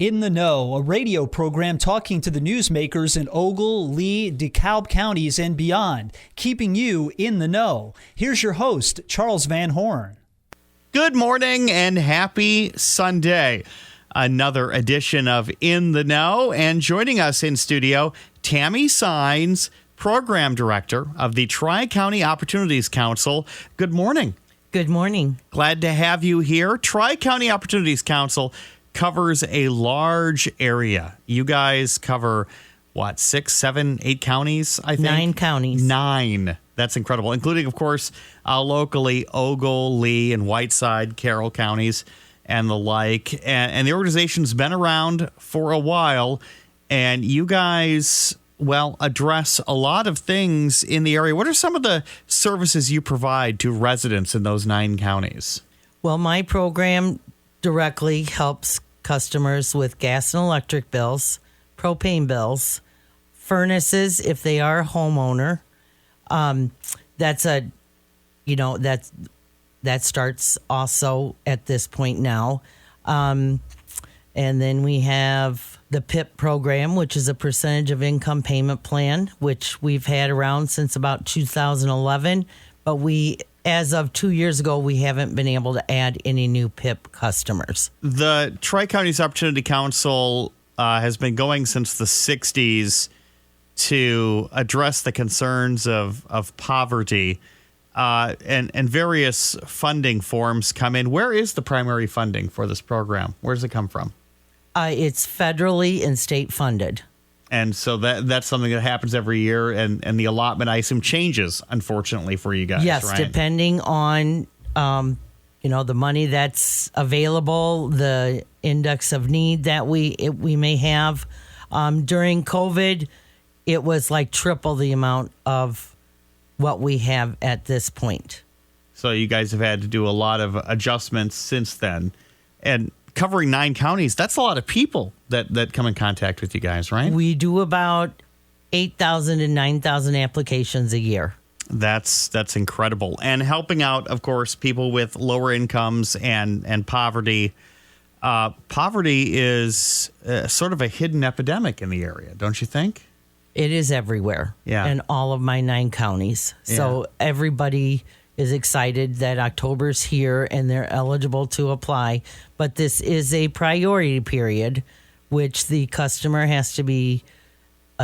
In the Know, a radio program talking to the newsmakers in Ogle, Lee, DeKalb counties and beyond, keeping you in the know. Here's your host, Charles Van Horn. Good morning and happy Sunday. Another edition of In the Know, and joining us in studio, Tammy Sines, Program Director of the Tri-County Opportunities Council. Good morning. Good morning. Glad to have you here. Tri-County Opportunities Council covers a large area. You guys cover, 6, 7, 8 counties, I think? 9 counties. 9. That's incredible, including, of course, locally, Ogle, Lee, and Whiteside, Carroll counties, and the like. And the organization's been around for a while, and you guys, address a lot of things in the area. What are some of the services you provide to residents in those 9 counties? Well, my program directly helps customers with gas and electric bills, propane bills, furnaces if they are a homeowner. That starts also at this point now. And then we have the PIP program, which is a percentage of income payment plan, which we've had around since about 2011. But as of 2 years ago, we haven't been able to add any new PIP customers. The Tri-Counties Opportunity Council has been going since the 60s to address the concerns of poverty, and various funding forms come in. Where is the primary funding for this program? Where does it come from? It's federally and state funded. And so that's something that happens every year, and the allotment, I assume, changes, unfortunately, for you guys, yes, right? Depending on, the money that's available, the index of need that we may have. During COVID, it was like triple the amount of what we have at this point. So you guys have had to do a lot of adjustments since then. And covering 9 counties, that's a lot of people that come in contact with you guys, right? We do about 8,000 to 9,000 applications a year. That's incredible. And helping out, of course, people with lower incomes and poverty. Poverty is sort of a hidden epidemic in the area, don't you think? It is everywhere. Yeah. In all of my 9 counties. Yeah. So everybody is excited that October's here and they're eligible to apply. But this is a priority period, which the customer has to be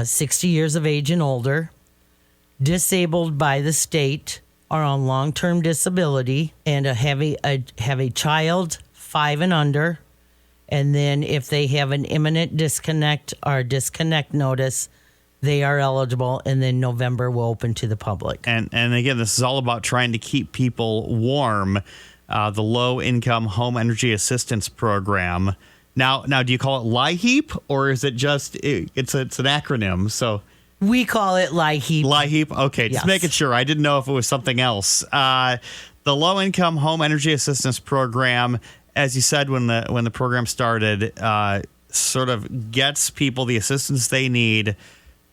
60 years of age and older, disabled by the state, or on long-term disability, and have a child 5 and under. And then if they have an imminent disconnect or disconnect notice, they are eligible, and then November will open to the public. And again, this is all about trying to keep people warm. The Low Income Home Energy Assistance Program. Now, do you call it LIHEAP, or is it just it's an acronym? So we call it LIHEAP. LIHEAP. Okay, just making sure. I didn't know if it was something else. The Low Income Home Energy Assistance Program, as you said when the program started, sort of gets people the assistance they need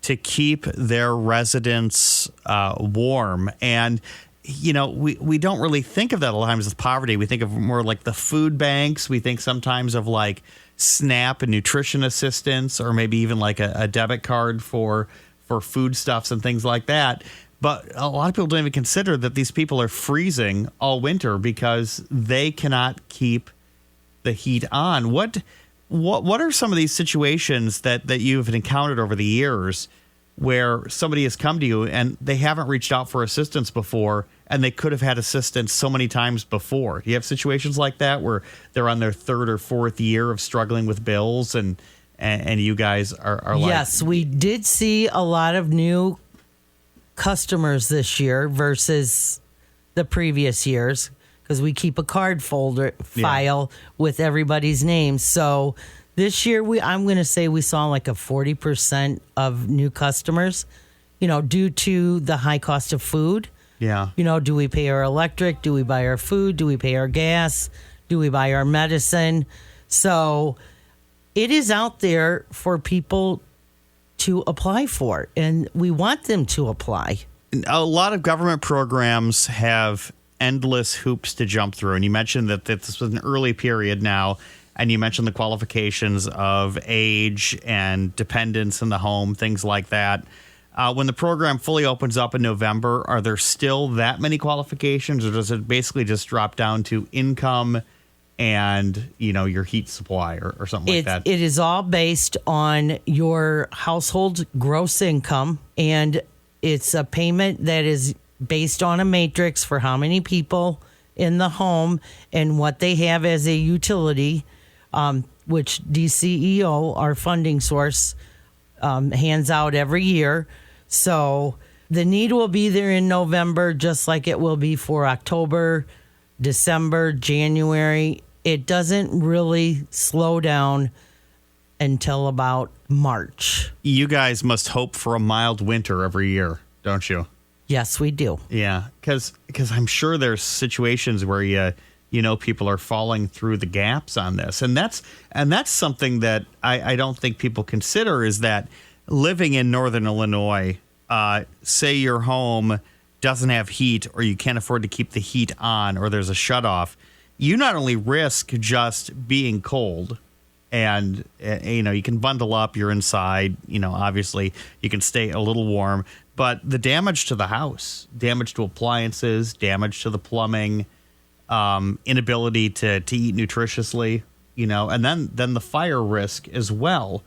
to keep their residents warm. And, we don't really think of that a lot of times as poverty. We think of more like the food banks. We think sometimes of like SNAP and nutrition assistance, or maybe even like a debit card for foodstuffs and things like that. But a lot of people don't even consider that these people are freezing all winter because they cannot keep the heat on. What are some of these situations that you've encountered over the years where somebody has come to you and they haven't reached out for assistance before, and they could have had assistance so many times before? Do you have situations like that where they're on their 3rd or 4th year of struggling with bills, and you guys are like... Yes, we did see a lot of new customers this year versus the previous years, because we keep a card file with everybody's names. So this year, I'm going to say we saw like a 40% of new customers, due to the high cost of food. Yeah. Do we pay our electric? Do we buy our food? Do we pay our gas? Do we buy our medicine? So it is out there for people to apply for, and we want them to apply. A lot of government programs have endless hoops to jump through. And you mentioned that this was an early period now, and you mentioned the qualifications of age and dependence in the home, things like that. When the program fully opens up in November, are there still that many qualifications, or does it basically just drop down to income and, your heat supply or something like that? It is all based on your household gross income, and it's a payment that is based on a matrix for how many people in the home and what they have as a utility, which DCEO, our funding source, hands out every year. So the need will be there in November, just like it will be for October, December, January. It doesn't really slow down until about March. You guys must hope for a mild winter every year, don't you? Yes, we do. Yeah, because I'm sure there's situations where people are falling through the gaps on this, and that's something that I don't think people consider, is that living in Northern Illinois, say your home doesn't have heat, or you can't afford to keep the heat on, or there's a shutoff, you not only risk just being cold, and you can bundle up, you're inside, obviously you can stay a little warm, but the damage to the house, damage to appliances, damage to the plumbing, inability to eat nutritiously, and then the fire risk as well,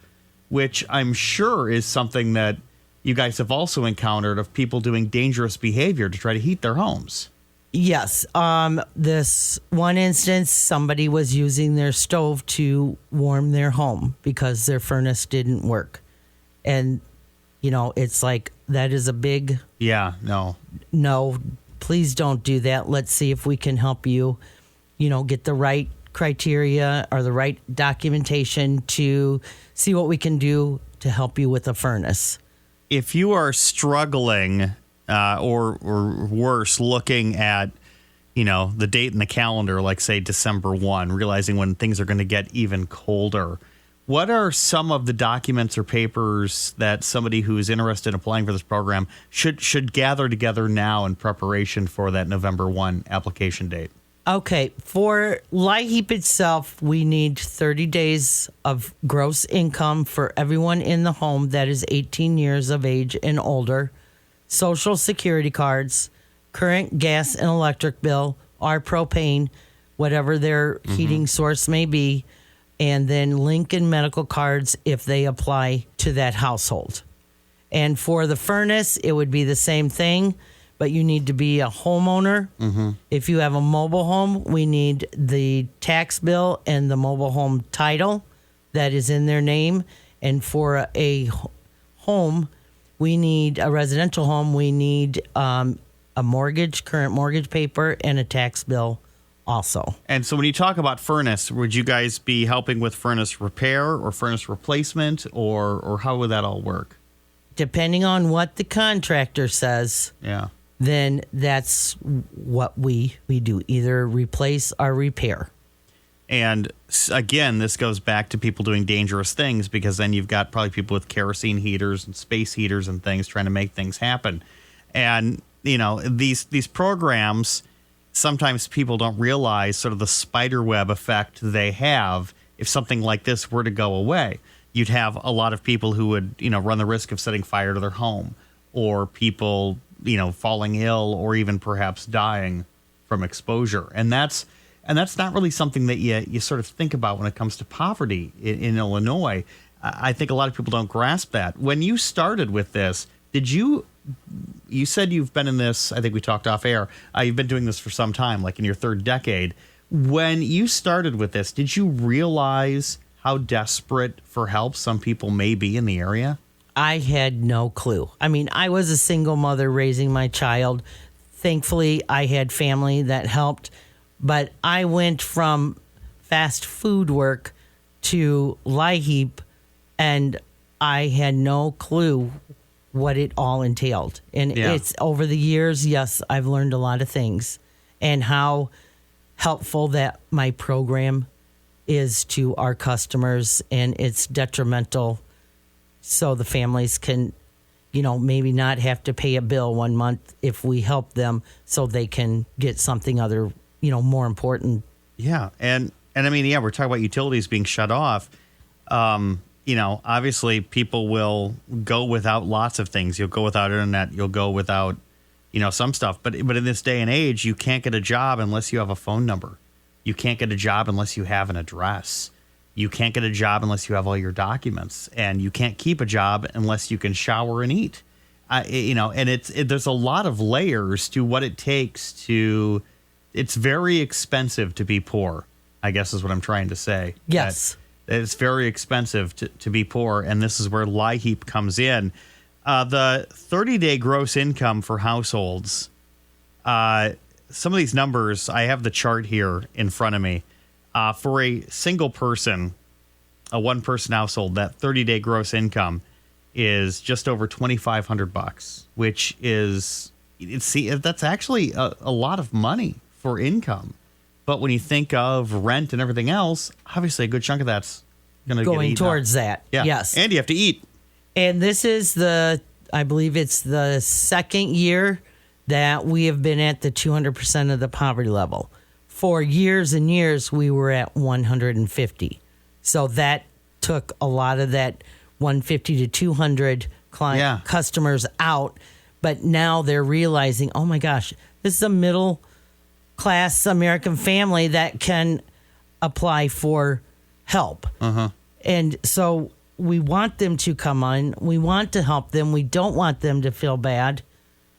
which I'm sure is something that you guys have also encountered, of people doing dangerous behavior to try to heat their homes. Yes. This one instance, somebody was using their stove to warm their home because their furnace didn't work. And, it's like, that is a big... Yeah, no, please don't do that. Let's see if we can help you, get the right criteria or the right documentation to see what we can do to help you with a furnace. If you are struggling or worse, looking at, the date in the calendar, like say December 1, realizing when things are going to get even colder, what are some of the documents or papers that somebody who is interested in applying for this program should gather together now in preparation for that November 1 application date? Okay, for LIHEAP itself, we need 30 days of gross income for everyone in the home that is 18 years of age and older, Social Security cards, current gas and electric bill, or propane, whatever their heating source may be, and then Lincoln medical cards if they apply to that household. And for the furnace, it would be the same thing, but you need to be a homeowner. If you have a mobile home, we need the tax bill and the mobile home title that is in their name. And for a home, we need a residential home. We need a mortgage, current mortgage paper, and a tax bill also. And so when you talk about furnace, would you guys be helping with furnace repair or furnace replacement, or how would that all work? Depending on what the contractor says. Yeah. Then that's what we do, either replace or repair. And again, this goes back to people doing dangerous things, because then you've got probably people with kerosene heaters and space heaters and things trying to make things happen. And, these programs, sometimes people don't realize sort of the spider web effect they have if something like this were to go away. You'd have a lot of people who would, run the risk of setting fire to their home, or people falling ill, or even perhaps dying from exposure. And that's not really something that you sort of think about when it comes to poverty in Illinois. I think a lot of people don't grasp that. When you started with this, you said you've been in this, I think we talked off air, you've been doing this for some time, like in your third decade. When you started with this, did you realize how desperate for help some people may be in the area? I had no clue. I mean, I was a single mother raising my child. Thankfully, I had family that helped. But I went from fast food work to LIHEAP, and I had no clue what it all entailed. And it's over the years, yes, I've learned a lot of things, and how helpful that my program is to our customers, and it's detrimental so the families can, maybe not have to pay a bill one month if we help them, so they can get something other, more important. Yeah. And And I mean, yeah, we're talking about utilities being shut off. Obviously people will go without lots of things. You'll go without internet. You'll go without, some stuff. But in this day and age, you can't get a job unless you have a phone number. You can't get a job unless you have an address. You can't get a job unless you have all your documents. And you can't keep a job unless you can shower and eat. And there's a lot of layers to what it takes to. It's very expensive to be poor, I guess is what I'm trying to say. Yes. It's very expensive to be poor, and this is where LIHEAP comes in. The 30-day gross income for households, some of these numbers, I have the chart here in front of me. For a single person, a one-person household, that 30-day gross income is just over $2,500, which is, that's actually a lot of money for income. But when you think of rent and everything else, obviously a good chunk of that's going towards that. Yeah. Yes. And you have to eat. And this is I believe it's the second year that we have been at the 200% of the poverty level. For years and years, we were at 150. So that took a lot of that 150 to 200 customers out. But now they're realizing, oh my gosh, this is a middle class American family that can apply for help. And so we want them to come on. We want to help them. We don't want them to feel bad.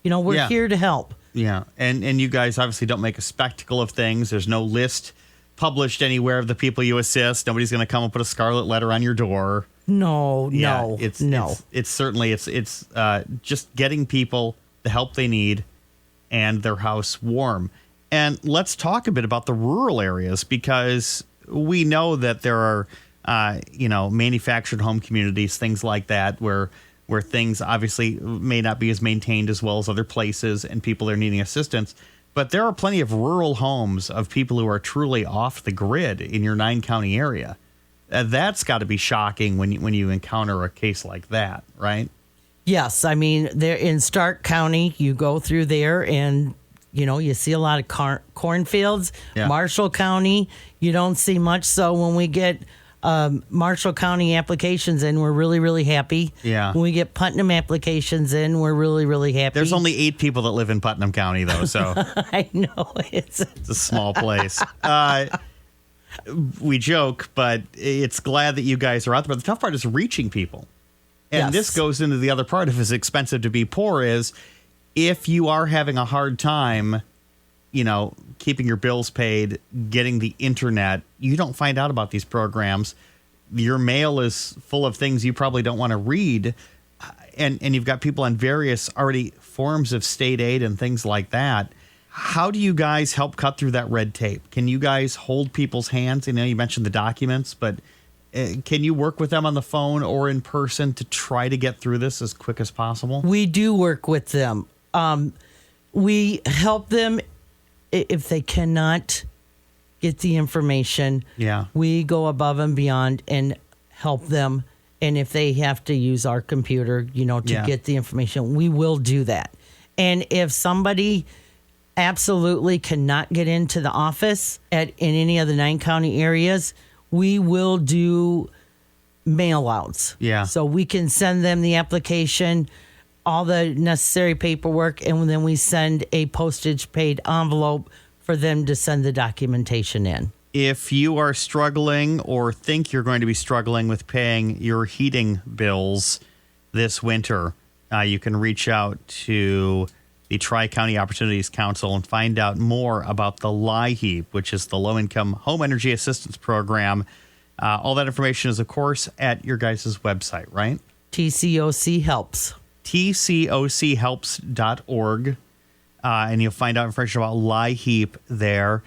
We're here to help. Yeah. And you guys obviously don't make a spectacle of things. There's no list published anywhere of the people you assist. Nobody's going to come and put a scarlet letter on your door. No. It's certainly just getting people the help they need and their house warm. And let's talk a bit about the rural areas, because we know that there are, manufactured home communities, things like that, where things obviously may not be as maintained as well as other places and people are needing assistance. But there are plenty of rural homes of people who are truly off the grid in your 9-county area. That's got to be shocking when you encounter a case like that, right? Yes. I mean, they're in Stark County. You go through there and you see a lot of cornfields. Yeah. Marshall County, you don't see much. So when we get Marshall County applications in, we're really, really happy. Yeah. When we get Putnam applications in, we're really, really happy. There's only 8 people that live in Putnam County, though, so I know it's a small place. We joke, but it's glad that you guys are out there. But the tough part is reaching people. And this goes into the other part of it's expensive to be poor is if you are having a hard time, keeping your bills paid, getting the internet, you don't find out about these programs. Your mail is full of things you probably don't want to read. And you've got people on various already forms of state aid and things like that. How do you guys help cut through that red tape? Can you guys hold people's hands? You mentioned the documents, but can you work with them on the phone or in person to try to get through this as quick as possible? We do work with them. We help them if they cannot get the information. Yeah. We go above and beyond and help them. And if they have to use our computer, to get the information, we will do that. And if somebody absolutely cannot get into the office in any of the 9-county areas, we will do mail outs. Yeah. So we can send them the application, all the necessary paperwork, and then we send a postage paid envelope for them to send the documentation in. If you are struggling or think you're going to be struggling with paying your heating bills this winter, you can reach out to the Tri-County Opportunities Council and find out more about the LIHEAP, which is the Low Income Home Energy Assistance Program. All that information is, of course, at your guys' website, right? TCOC Helps. TCOChelps.org. And you'll find out information about LIHEAP there.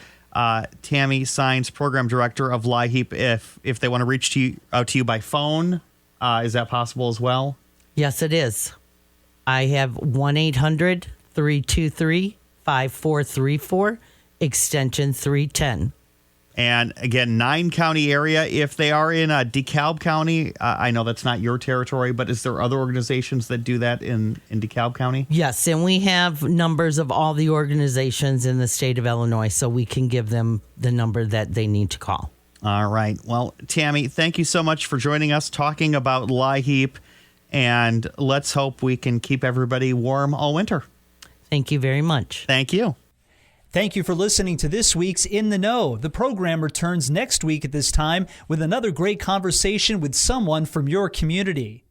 Tammy Signs, Program Director of LIHEAP. If they want to reach out to you by phone, is that possible as well? Yes, it is. I have 1-800-323-5434, extension 310. And again, 9-county area. If they are in DeKalb County, I know that's not your territory, but is there other organizations that do that in DeKalb County? Yes, and we have numbers of all the organizations in the state of Illinois, so we can give them the number that they need to call. All right. Well, Tammy, thank you so much for joining us talking about LIHEAP, and let's hope we can keep everybody warm all winter. Thank you very much. Thank you. Thank you for listening to this week's In the Know. The program returns next week at this time with another great conversation with someone from your community.